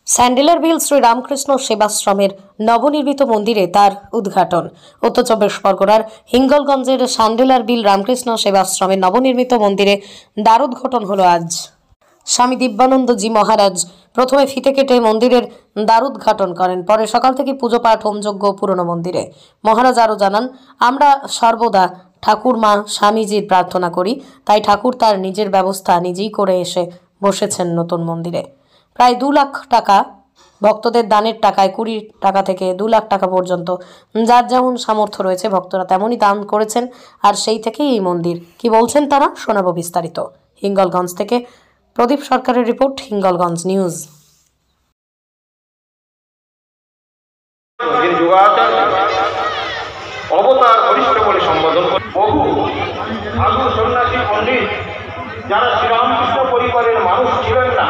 স্যান্ডেলার বিল শ্রী রামকৃষ্ণ সেবাশ্রমের নবনির্মিত মন্দিরে তার উদ্ঘাটন। উত্তর চব্বিশ পরগনার হিঙ্গলগঞ্জের স্যান্ডেলার বিল রামকৃষ্ণ সেবাশ্রমের নবনির্মিত মন্দিরে দ্বারোদ্ঘাটন হলো আজ। স্বামী দিব্যানন্দজি মহারাজ প্রথমে ফিতে কেটে মন্দিরের দ্বারোদ্ঘাটন করেন, পরে সকাল থেকে পুজো পাঠ হোমযজ্ঞ পুরনো মন্দিরে। মহারাজ আরও জানান, আমরা সর্বদা ঠাকুর মা স্বামীজির প্রার্থনা করি, তাই ঠাকুর তার নিজের ব্যবস্থা নিজেই করে এসে বসেছেন নতুন মন্দিরে। প্রায় 2 লাখ টাকা ভক্তদের দানের টাকায় 20 টাকা থেকে 2 লাখ টাকা পর্যন্ত যার যেমন সামর্থ্য রয়েছে ভক্তরা তেমনই দান করেছেন, আর সেই থেকেই এই মন্দির। কি বলছেন তারা, শোনাবো বিস্তারিত। হিঙ্গলগঞ্জ থেকে প্রদীপ সরকারের রিপোর্ট, হিঙ্গলগঞ্জ নিউজ। অবতার বরিষ্ঠ বলে সম্বোধন করে বহু সাধু সন্ন্যাসী পণ্ডিত যারা শ্রীরামকৃষ্ণ পরিবারের মানুষ ছিলেন না,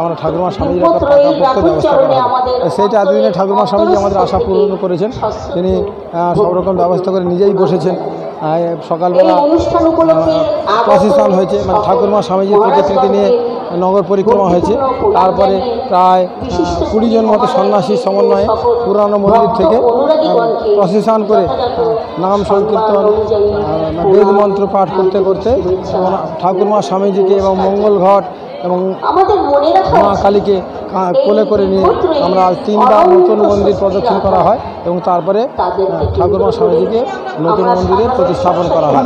আমরা ঠাকুরমা স্বামীজির একটা পাকাপোক্ত ব্যবস্থা করা হয়। সেইটা এতদিনে ঠাকুরমা স্বামীজি আমাদের আশা পূরণ করেছেন। তিনি সব রকম ব্যবস্থা করে নিজেই বসেছেন। সকালবেলা প্রসেশন হয়েছে, মানে ঠাকুরমা স্বামীজির প্রতিকৃতি নিয়ে নগর পরিক্রমা হয়েছে। তারপরে প্রায় 20 জন মতো সন্ন্যাসীর সমন্বয়ে পুরানো মন্দির থেকে প্রসেশন করে নাম সংকীর্তন বেদ মন্ত্র পাঠ করতে করতে ঠাকুরমা স্বামীজিকে এবং মঙ্গল ঘট এবং মা কালীকে কোলে করে নিয়ে আমরা 3বার নতুন মন্দির প্রদক্ষিণ করা হয় এবং তারপরে ঠাকুরমা স্বামীজিকে নতুন মন্দিরে প্রতিস্থাপন করা হয়।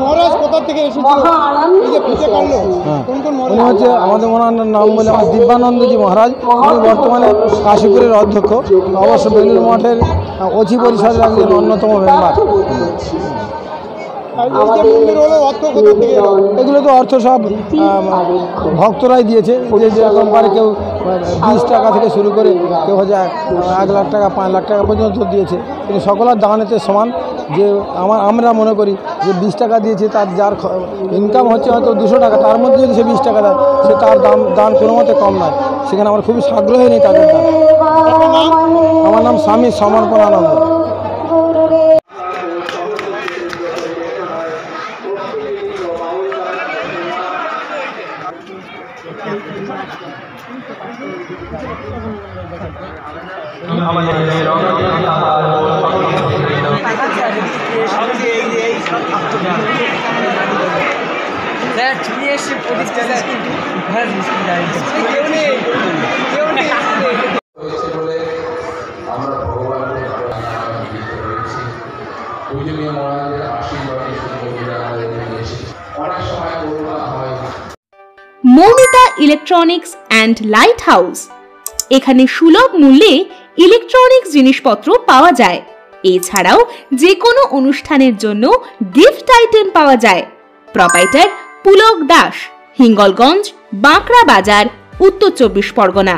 উনি হচ্ছে আমাদের ওনার নাম বলে আমার দিব্যানন্দজি মহারাজ। উনি বর্তমানে কাশীপুরের অধ্যক্ষ, অবশ্য বেলুর মঠের অচি পরিষদের একজন অন্যতম মেম্বার। এগুলো তো অর্থ সব ভক্তরাই দিয়েছে, যে যেরকম পারে কেউ 20 টাকা থেকে শুরু করে কেউ হচ্ছে 1 লাখ টাকা 5 লাখ টাকা পর্যন্ত দিয়েছে। কিন্তু সকলের দানেতে সমান। যে আমরা মনে করি যে 20 টাকা দিয়েছে, তার যার ইনকাম হচ্ছে হয়তো 200 টাকা, তার মধ্যে যদি সে 20 টাকা দেয়, সে তার দান কোনো মতে কম নয়। সেখানে আমার খুবই আগ্রহী নেই তাদের দান। আমার নাম Swami Samarpanananda. Moumita electronics and light house. এখানে সুলভ মূল্যে ইলেকট্রনিক্স জিনিসপত্র পাওয়া যায়। এছাড়াও যে কোনো অনুষ্ঠানের জন্য গিফট আইটেম পাওয়া যায়। প্রোপাইটার পুলক দাস, হিঙ্গলগঞ্জ, বাঁকড়া বাজার, উত্তর 24 পরগনা।